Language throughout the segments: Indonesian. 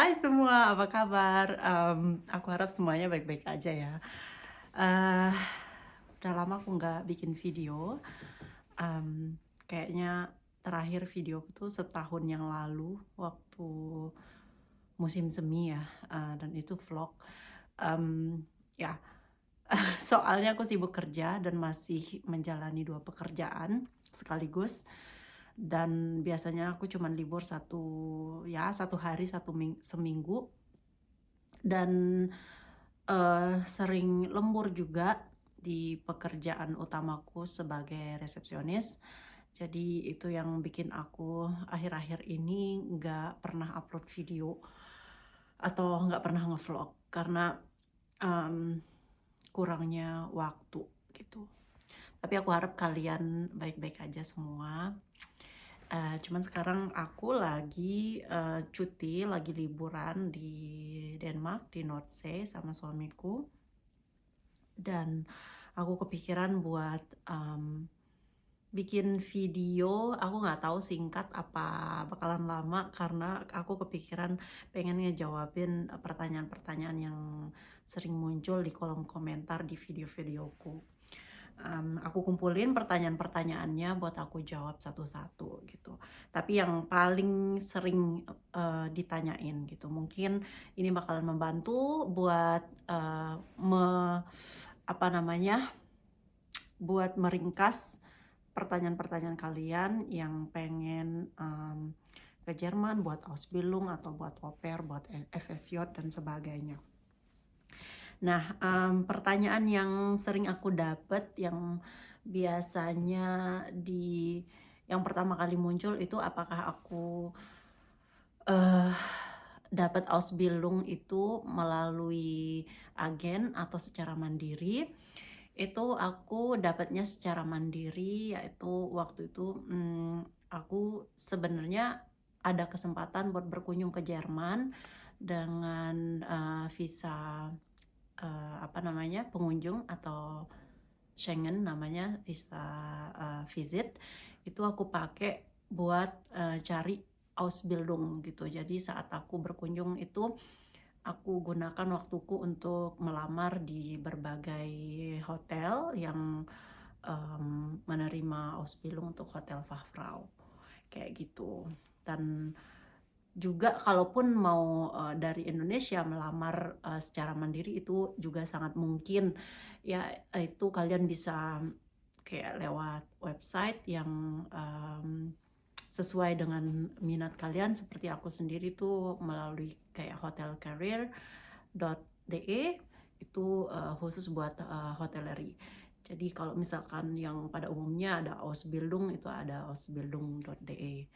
Hai semua, apa kabar? Aku harap semuanya baik-baik aja ya. Eh, udah lama aku nggak bikin video. Kayaknya terakhir video tuh setahun yang lalu waktu musim semi ya, dan itu vlog. Ya, soalnya aku sibuk kerja dan masih menjalani 2 pekerjaan sekaligus. Dan biasanya aku cuman libur satu hari seminggu, dan sering lembur juga di pekerjaan utamaku sebagai resepsionis. Jadi itu yang bikin aku akhir-akhir ini nggak pernah upload video atau nggak pernah ngevlog karena um, kurangnya waktu gitu. Tapi aku harap kalian baik-baik aja semua. Cuman sekarang aku lagi cuti, lagi liburan di Denmark, di Nordsee sama suamiku. Dan aku kepikiran buat bikin video. Aku nggak tahu singkat apa bakalan lama, karena aku kepikiran pengen ngejawabin pertanyaan-pertanyaan yang sering muncul di kolom komentar di video-videoku. Aku kumpulin pertanyaan-pertanyaannya buat aku jawab satu-satu gitu. Tapi yang paling sering ditanyain gitu, mungkin ini bakalan membantu buat buat meringkas pertanyaan-pertanyaan kalian yang pengen ke Jerman buat Ausbildung atau buat au pair, buat FSJ dan sebagainya. Nah, pertanyaan yang sering aku dapet yang biasanya yang pertama kali muncul itu, apakah aku dapat Ausbildung itu melalui agen atau secara mandiri. Itu aku dapatnya secara mandiri, yaitu waktu itu aku sebenarnya ada kesempatan buat berkunjung ke Jerman dengan visa pengunjung atau Schengen, namanya visa visit. Itu aku pakai buat cari Ausbildung gitu. Jadi saat aku berkunjung itu aku gunakan waktuku untuk melamar di berbagai hotel yang menerima Ausbildung untuk hotel Fachfrau kayak gitu. Dan juga kalaupun mau dari Indonesia melamar secara mandiri itu juga sangat mungkin ya. Itu kalian bisa kayak lewat website yang sesuai dengan minat kalian. Seperti aku sendiri tuh melalui kayak hotelcareer.de, itu khusus buat hoteleri. Jadi kalau misalkan yang pada umumnya ada Ausbildung, itu ada ausbildung.de.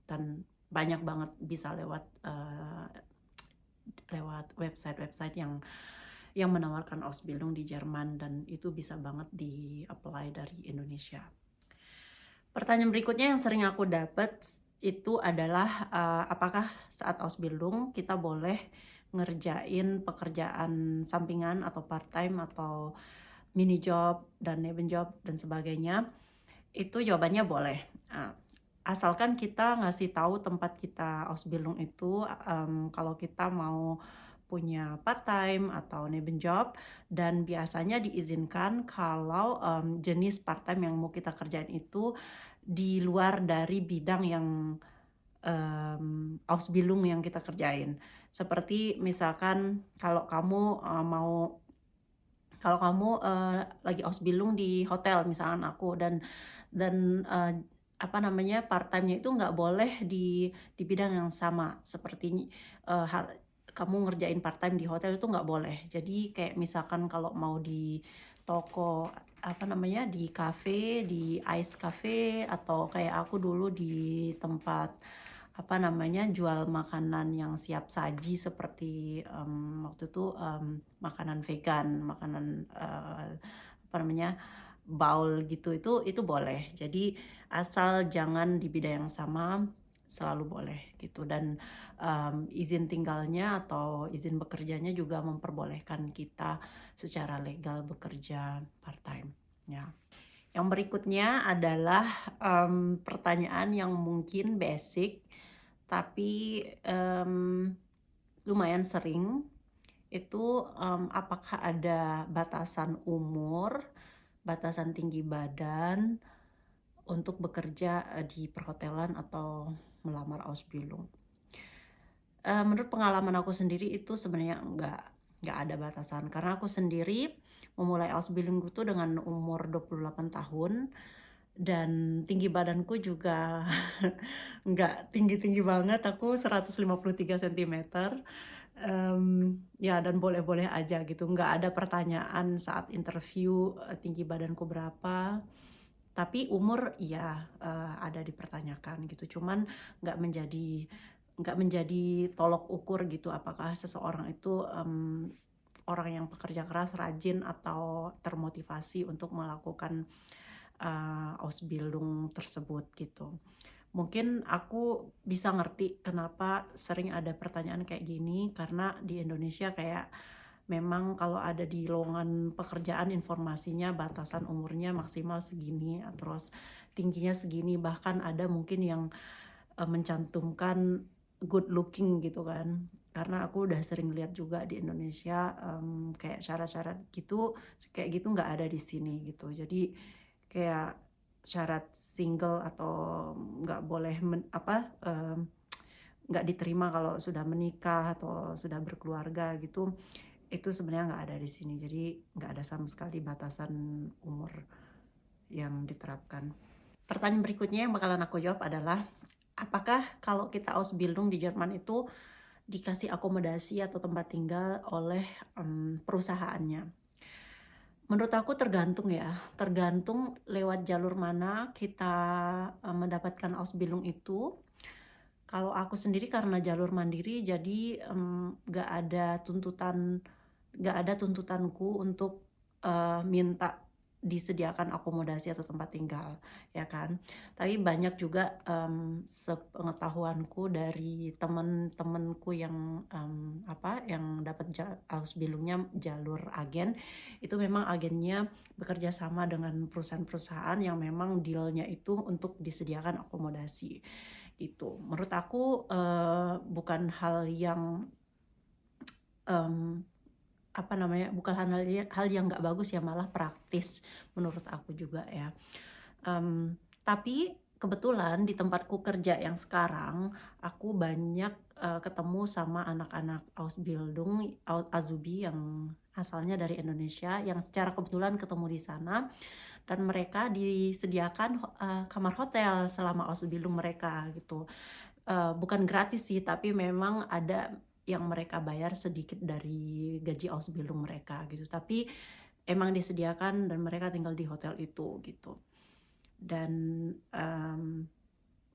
Dan banyak banget bisa lewat website-website yang menawarkan Ausbildung di Jerman, dan itu bisa banget di-apply dari Indonesia. Pertanyaan berikutnya yang sering aku dapat itu adalah apakah saat Ausbildung kita boleh ngerjain pekerjaan sampingan atau part-time atau mini job dan nebenjob dan sebagainya. Itu jawabannya boleh. Asalkan kita ngasih tahu tempat kita Ausbildung itu, kalau kita mau punya part-time atau nebenjob, dan biasanya diizinkan kalau jenis part-time yang mau kita kerjain itu di luar dari bidang yang Ausbildung yang kita kerjain. Seperti misalkan kalau kamu lagi Ausbildung di hotel, misalkan aku, dan part-time-nya itu nggak boleh di bidang yang sama. Seperti kamu ngerjain part-time di hotel itu nggak boleh. Jadi kayak misalkan kalau mau di toko di cafe, di ice cafe, atau kayak aku dulu di tempat jual makanan yang siap saji seperti waktu itu makanan vegan, makanan bowl gitu, itu boleh. Jadi asal jangan di bidang yang sama, selalu boleh gitu. Dan izin tinggalnya atau izin bekerjanya juga memperbolehkan kita secara legal bekerja part-time ya. Yang berikutnya adalah pertanyaan yang mungkin basic, tapi lumayan sering. Itu apakah ada batasan umur, batasan tinggi badan untuk bekerja di perhotelan atau melamar Ausbildung? Menurut pengalaman aku sendiri itu sebenarnya nggak ada batasan, karena aku sendiri memulai Ausbildung itu dengan umur 28 tahun dan tinggi badanku juga nggak tinggi-tinggi banget, aku 153 cm. Ya, dan boleh-boleh aja gitu, nggak ada pertanyaan saat interview tinggi badanku berapa, tapi umur ya ada dipertanyakan gitu, cuman nggak menjadi nggak menjadi tolok ukur gitu apakah seseorang itu orang yang pekerja keras, rajin, atau termotivasi untuk melakukan Ausbildung tersebut gitu. Mungkin aku bisa ngerti kenapa sering ada pertanyaan kayak gini, karena di Indonesia kayak memang kalau ada di lowongan pekerjaan informasinya batasan umurnya maksimal segini, terus tingginya segini, bahkan ada mungkin yang mencantumkan good looking gitu kan. Karena aku udah sering lihat juga di Indonesia kayak syarat-syarat gitu, kayak gitu nggak ada di sini gitu. Jadi kayak syarat single atau nggak boleh nggak diterima kalau sudah menikah atau sudah berkeluarga gitu, itu sebenarnya nggak ada di sini. Jadi nggak ada sama sekali batasan umur yang diterapkan. Pertanyaan berikutnya yang bakalan aku jawab adalah, apakah kalau kita Ausbildung di Jerman itu dikasih akomodasi atau tempat tinggal oleh perusahaannya? Menurut aku tergantung ya, tergantung lewat jalur mana kita mendapatkan Ausbildung itu. Kalau aku sendiri karena jalur mandiri, jadi nggak ada tuntutanku untuk minta disediakan akomodasi atau tempat tinggal, ya kan. Tapi banyak juga sepengetahuanku dari temen-temenku yang yang dapat Ausbildungnya jalur agen, itu memang agennya bekerja sama dengan perusahaan-perusahaan yang memang dealnya itu untuk disediakan akomodasi. Itu menurut aku bukan hal yang bukan hal yang nggak bagus ya, malah praktis menurut aku juga ya. Tapi kebetulan di tempatku kerja yang sekarang, aku banyak ketemu sama anak-anak Ausbildung, Azubi yang asalnya dari Indonesia, yang secara kebetulan ketemu di sana, dan mereka disediakan kamar hotel selama Ausbildung mereka gitu. Bukan gratis sih, tapi memang ada yang mereka bayar sedikit dari gaji Ausbildung mereka gitu. Tapi emang disediakan dan mereka tinggal di hotel itu gitu. Dan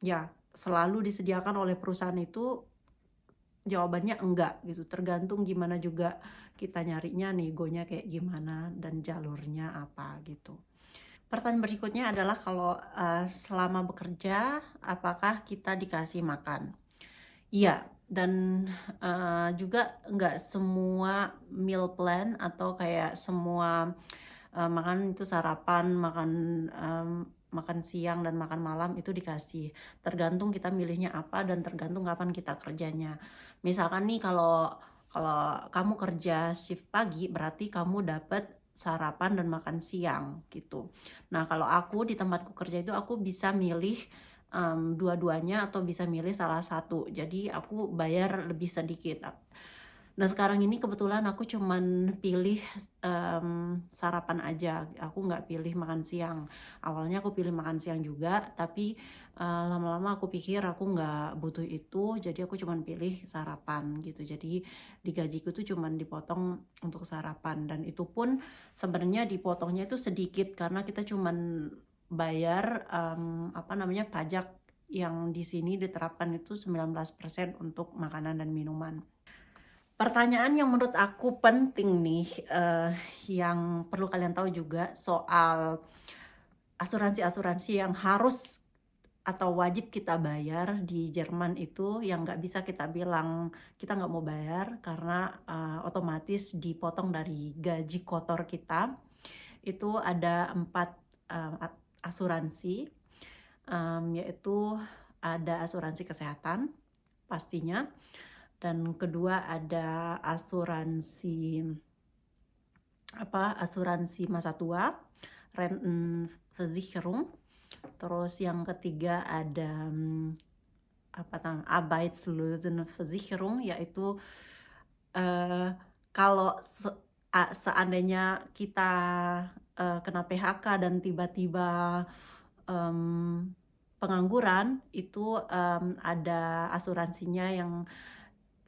ya selalu disediakan oleh perusahaan itu? Jawabannya enggak gitu, tergantung gimana juga kita nyarinya, negonya kayak gimana, dan jalurnya apa gitu. Pertanyaan berikutnya adalah, kalau selama bekerja apakah kita dikasih makan? Iya, dan juga nggak semua meal plan atau kayak semua makan itu sarapan, makan siang dan makan malam itu dikasih. Tergantung kita milihnya apa dan tergantung kapan kita kerjanya. Misalkan nih, kalau kamu kerja shift pagi, berarti kamu dapat sarapan dan makan siang gitu. Nah, kalau aku di tempatku kerja itu aku bisa milih dua-duanya atau bisa milih salah satu. Jadi aku bayar lebih sedikit. Nah, sekarang ini kebetulan aku cuman pilih sarapan aja, aku nggak pilih makan siang. Awalnya aku pilih makan siang juga, tapi lama-lama aku pikir aku nggak butuh itu, jadi aku cuman pilih sarapan gitu. Jadi di gajiku tuh cuman dipotong untuk sarapan, dan itu pun sebenarnya dipotongnya itu sedikit karena kita cuman bayar pajak yang di sini diterapkan itu 19% untuk makanan dan minuman. Pertanyaan yang menurut aku penting nih, yang perlu kalian tahu juga soal asuransi-asuransi yang harus atau wajib kita bayar di Jerman itu, yang nggak bisa kita bilang kita nggak mau bayar karena otomatis dipotong dari gaji kotor kita. Itu ada 4 asuransi, yaitu ada asuransi kesehatan pastinya, Dan kedua ada asuransi masa tua, Rentenversicherung. Terus yang ketiga ada Arbeitslosenversicherung, yaitu kalau seandainya kita kena PHK dan tiba-tiba pengangguran, itu ada asuransinya yang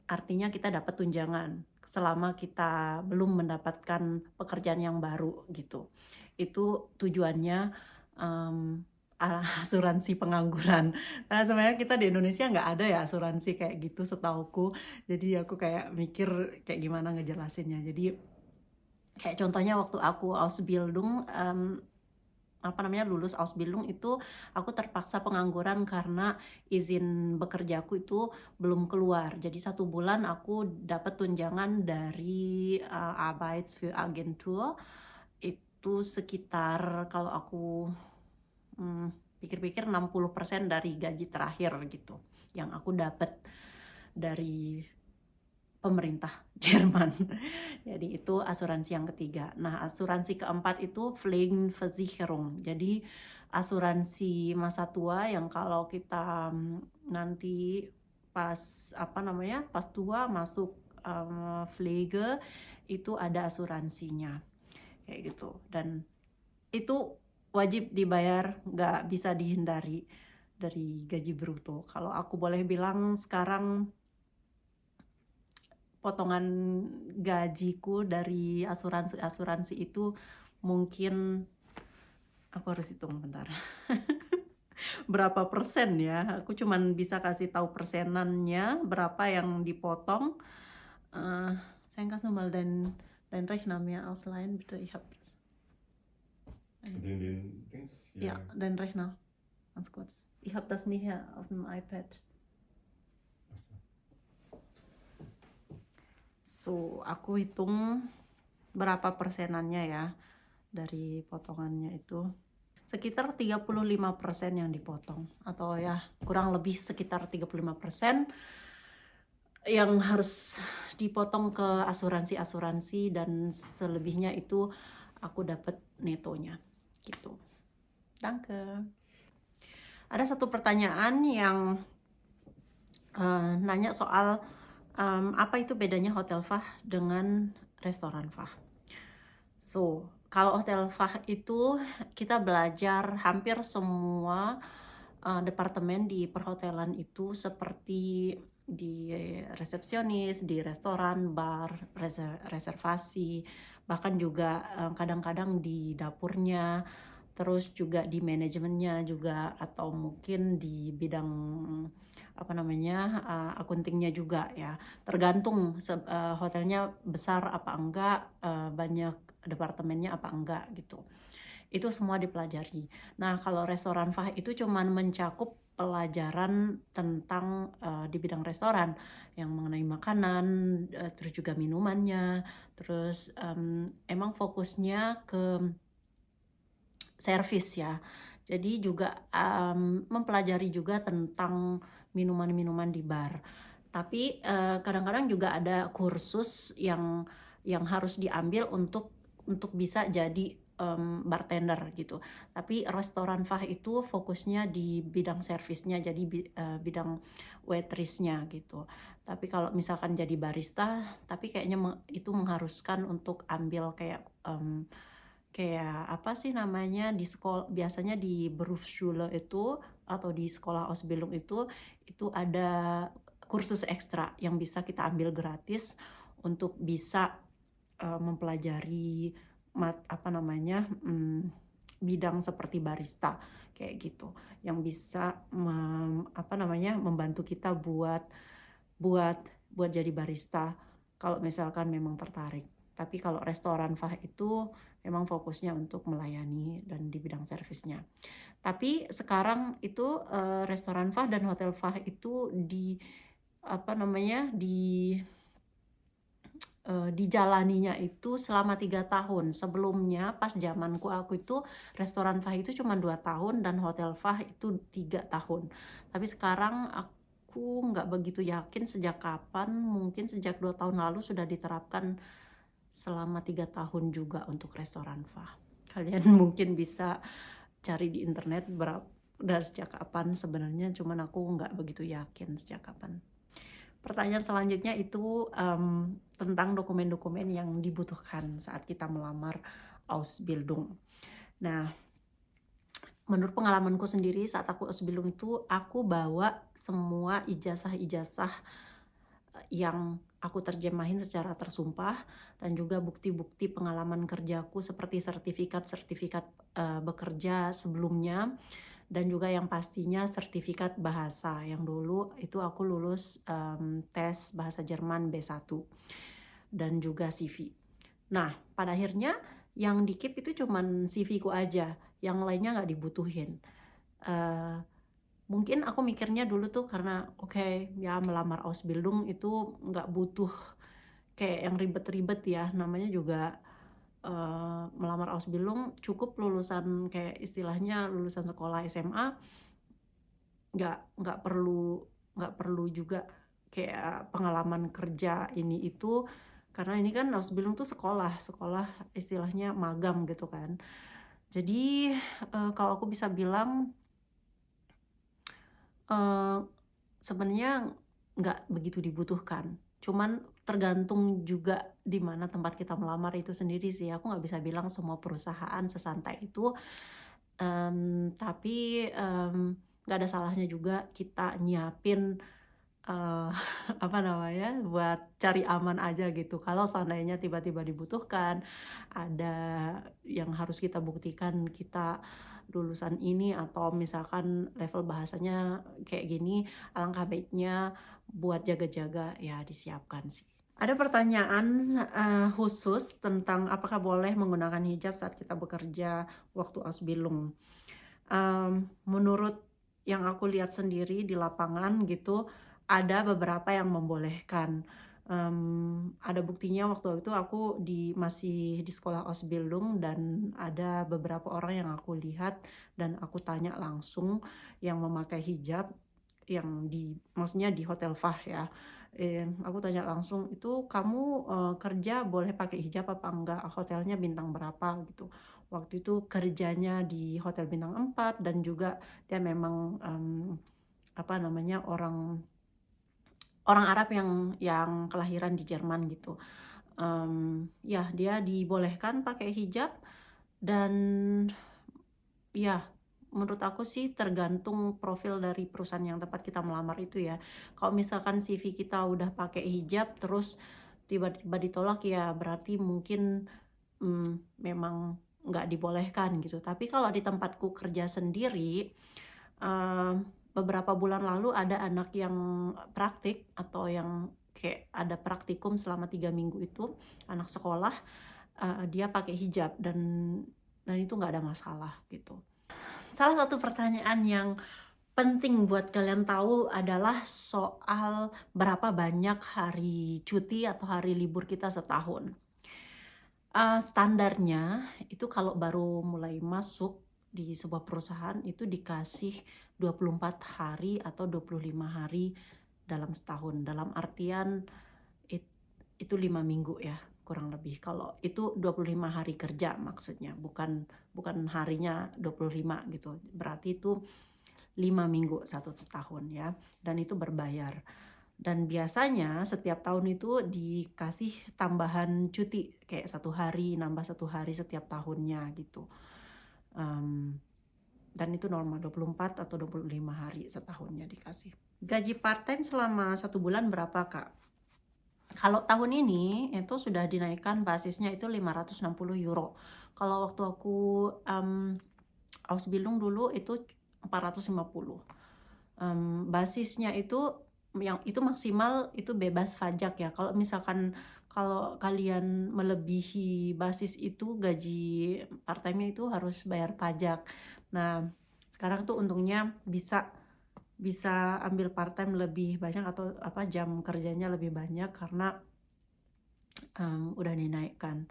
artinya kita dapat tunjangan selama kita belum mendapatkan pekerjaan yang baru gitu. Itu tujuannya asuransi pengangguran. Karena sebenarnya kita di Indonesia nggak ada ya asuransi kayak gitu setauku. Jadi aku kayak mikir kayak gimana ngejelasinnya. Jadi kayak contohnya waktu aku Ausbildung lulus Ausbildung itu aku terpaksa pengangguran karena izin bekerjaku itu belum keluar. Jadi 1 bulan aku dapat tunjangan dari Arbeitsföragentur itu sekitar, kalau aku pikir-pikir 60% dari gaji terakhir gitu yang aku dapat dari pemerintah Jerman. Jadi itu asuransi yang ketiga. Nah, asuransi keempat itu Pflegeversicherung. Jadi asuransi masa tua yang kalau kita nanti pas tua masuk Pflege itu ada asuransinya kayak gitu. Dan itu wajib dibayar, nggak bisa dihindari dari gaji bruto. Kalau aku boleh bilang sekarang potongan gajiku dari asuransi itu mungkin, aku harus hitung bentar, berapa persen ya, aku cuman bisa kasih tahu persenannya berapa yang dipotong. Saya kasih nochmal dein Rechner mir ausleihen bitte, ich habe Den Dings? ja, dein Rechner, ganz kurz, ich habe das nicht hier auf dem iPad. So, aku hitung berapa persenannya ya dari potongannya itu. Sekitar 35% yang dipotong, atau ya kurang lebih sekitar 35% yang harus dipotong ke asuransi dan selebihnya itu aku dapat netonya gitu. Danke. Ada satu pertanyaan yang nanya soal apa itu bedanya hotel Fach dengan restoran Fach. So, kalau hotel Fach itu kita belajar hampir semua departemen di perhotelan itu, seperti di resepsionis, di restoran, bar, reservasi, bahkan juga kadang-kadang di dapurnya, terus juga di manajemennya juga, atau mungkin di bidang akuntingnya juga ya. Tergantung hotelnya besar apa enggak, banyak departemennya apa enggak gitu. Itu semua dipelajari. Nah, kalau restoran Fach itu cuman mencakup pelajaran tentang di bidang restoran yang mengenai makanan, terus juga minumannya, terus emang fokusnya ke servis ya. Jadi juga mempelajari juga tentang minuman-minuman di bar. Tapi kadang-kadang juga ada kursus yang harus diambil untuk bisa jadi bartender gitu. Tapi restoran Fach itu fokusnya di bidang servisnya, jadi bidang waitressnya gitu. Tapi kalau misalkan jadi barista, tapi kayaknya itu mengharuskan untuk ambil kayak apa sih namanya, di sekolah biasanya di Berufsschule itu atau di sekolah Ausbildung itu ada kursus ekstra yang bisa kita ambil gratis untuk bisa mempelajari bidang seperti barista kayak gitu, yang bisa membantu kita buat jadi barista kalau misalkan memang tertarik. Tapi kalau restoran Fach itu memang fokusnya untuk melayani dan di bidang servisnya. Tapi sekarang itu restoran Fach dan hotel Fach itu dijalaninya itu selama 3 tahun. Sebelumnya pas zamanku aku itu restoran Fach itu cuma 2 tahun dan hotel Fach itu 3 tahun. Tapi sekarang aku nggak begitu yakin sejak kapan, mungkin sejak 2 tahun lalu sudah diterapkan selama 3 tahun juga untuk restoran Fa. Kalian mungkin bisa cari di internet dari sejak kapan sebenarnya, cuman aku nggak begitu yakin sejak kapan. Pertanyaan selanjutnya itu tentang dokumen-dokumen yang dibutuhkan saat kita melamar Ausbildung. Nah, menurut pengalamanku sendiri saat aku Ausbildung itu aku bawa semua ijazah-ijazah yang aku terjemahin secara tersumpah dan juga bukti-bukti pengalaman kerjaku seperti sertifikat-sertifikat bekerja sebelumnya, dan juga yang pastinya sertifikat bahasa yang dulu itu aku lulus tes bahasa Jerman B1 dan juga CV. Nah, pada akhirnya yang di keep itu cuman CV ku aja, yang lainnya nggak dibutuhin. Mungkin aku mikirnya dulu tuh karena ya melamar Ausbildung itu nggak butuh kayak yang ribet-ribet ya, namanya juga melamar Ausbildung cukup lulusan kayak istilahnya lulusan sekolah SMA, nggak perlu juga kayak pengalaman kerja ini itu, karena ini kan Ausbildung tuh sekolah istilahnya magang gitu kan. Jadi kalau aku bisa bilang sebenarnya nggak begitu dibutuhkan, cuman tergantung juga di mana tempat kita melamar itu sendiri sih. Aku nggak bisa bilang semua perusahaan sesantai itu, tapi nggak ada salahnya juga kita nyiapin apa namanya, buat cari aman aja gitu. Kalau seandainya tiba-tiba dibutuhkan, ada yang harus kita buktikan kita lulusan ini atau misalkan level bahasanya kayak gini, alangkah baiknya buat jaga-jaga ya disiapkan sih. Ada pertanyaan khusus tentang apakah boleh menggunakan hijab saat kita bekerja waktu Ausbildung. Menurut yang aku lihat sendiri di lapangan gitu, ada beberapa yang membolehkan. Ada buktinya waktu itu aku masih di sekolah Ausbildung, dan ada beberapa orang yang aku lihat dan aku tanya langsung yang memakai hijab, yang maksudnya di Hotel Fah ya. Aku tanya langsung, itu kamu kerja boleh pakai hijab apa enggak, hotelnya bintang berapa gitu. Waktu itu kerjanya di Hotel Bintang 4 dan juga dia memang orang Arab yang kelahiran di Jerman gitu. Ya dia dibolehkan pakai hijab, dan ya menurut aku sih tergantung profil dari perusahaan yang tempat kita melamar itu ya. Kalau misalkan CV kita udah pakai hijab terus tiba-tiba ditolak, ya berarti mungkin memang nggak dibolehkan gitu. Tapi kalau di tempatku kerja sendiri, beberapa bulan lalu ada anak yang praktik atau yang kayak ada praktikum selama 3 minggu itu, anak sekolah, dia pakai hijab dan itu nggak ada masalah gitu. Salah satu pertanyaan yang penting buat kalian tahu adalah soal berapa banyak hari cuti atau hari libur kita setahun. Standarnya itu kalau baru mulai masuk di sebuah perusahaan itu dikasih 24 hari atau 25 hari dalam setahun. Dalam artian itu 5 minggu ya kurang lebih. Kalau itu 25 hari kerja maksudnya, bukan harinya 25 gitu. Berarti itu 5 minggu satu setahun ya, dan itu berbayar. Dan biasanya setiap tahun itu dikasih tambahan cuti kayak 1 hari, nambah 1 hari setiap tahunnya gitu. Dan itu normal 24 atau 25 hari setahunnya dikasih. Gaji part-time selama 1 bulan berapa, Kak? Kalau tahun ini itu sudah dinaikkan basisnya itu 560 euro. Kalau waktu aku Ausbildung dulu itu 450. Basisnya itu yang itu maksimal itu bebas pajak ya. Kalau misalkan kalau kalian melebihi basis itu, gaji part-time-nya itu harus bayar pajak. Nah, sekarang tuh untungnya bisa ambil part-time lebih banyak atau jam kerjanya lebih banyak karena udah dinaikkan.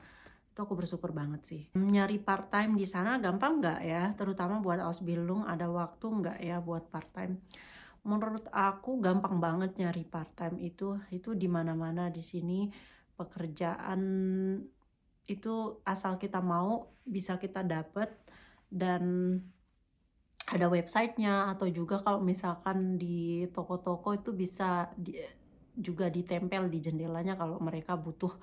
Itu aku bersyukur banget sih. Nyari part-time di sana gampang nggak ya? Terutama buat Ausbildung, ada waktu nggak ya buat part-time? Menurut aku gampang banget nyari part-time itu di mana-mana di sini. Pekerjaan itu asal kita mau bisa kita dapet, dan ada websitenya, atau juga kalau misalkan di toko-toko itu bisa juga ditempel di jendelanya kalau mereka butuh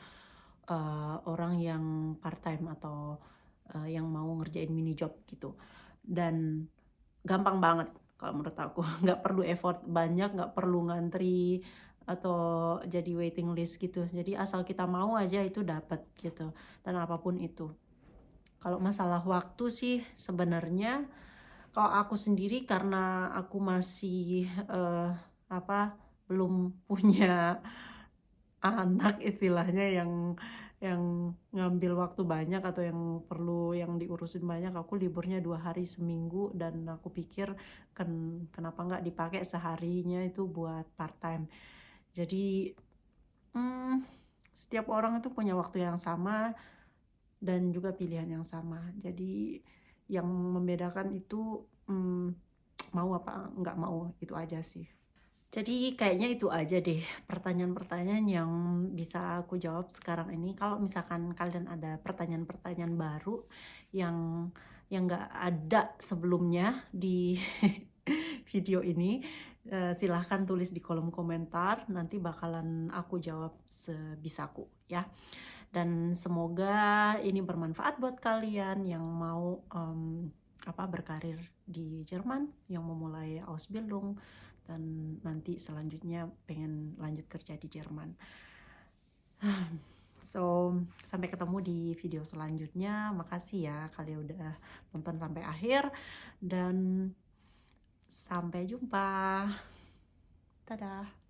orang yang part-time atau yang mau ngerjain mini job gitu. Dan gampang banget kalau menurut aku. Nggak perlu effort banyak, nggak perlu ngantri atau jadi waiting list gitu. Jadi asal kita mau aja itu dapat gitu, dan apapun itu. Kalau masalah waktu sih sebenarnya, kalau aku sendiri karena aku masih belum punya anak istilahnya yang ngambil waktu banyak atau yang perlu yang diurusin banyak. Aku liburnya 2 hari seminggu, dan aku pikir kenapa nggak dipakai seharinya itu buat part time. Jadi setiap orang itu punya waktu yang sama dan juga pilihan yang sama. Jadi yang membedakan itu mau apa nggak mau, itu aja sih. Jadi kayaknya itu aja deh pertanyaan-pertanyaan yang bisa aku jawab sekarang ini. Kalau misalkan kalian ada pertanyaan-pertanyaan baru yang nggak ada sebelumnya di video ini, silahkan tulis di kolom komentar. Nanti bakalan aku jawab sebisaku ya. Dan semoga ini bermanfaat buat kalian yang mau berkarir di Jerman, yang memulai Ausbildung, dan nanti selanjutnya pengen lanjut kerja di Jerman. So, sampai ketemu di video selanjutnya. Makasih ya kalian udah nonton sampai akhir, dan sampai jumpa. Dadah.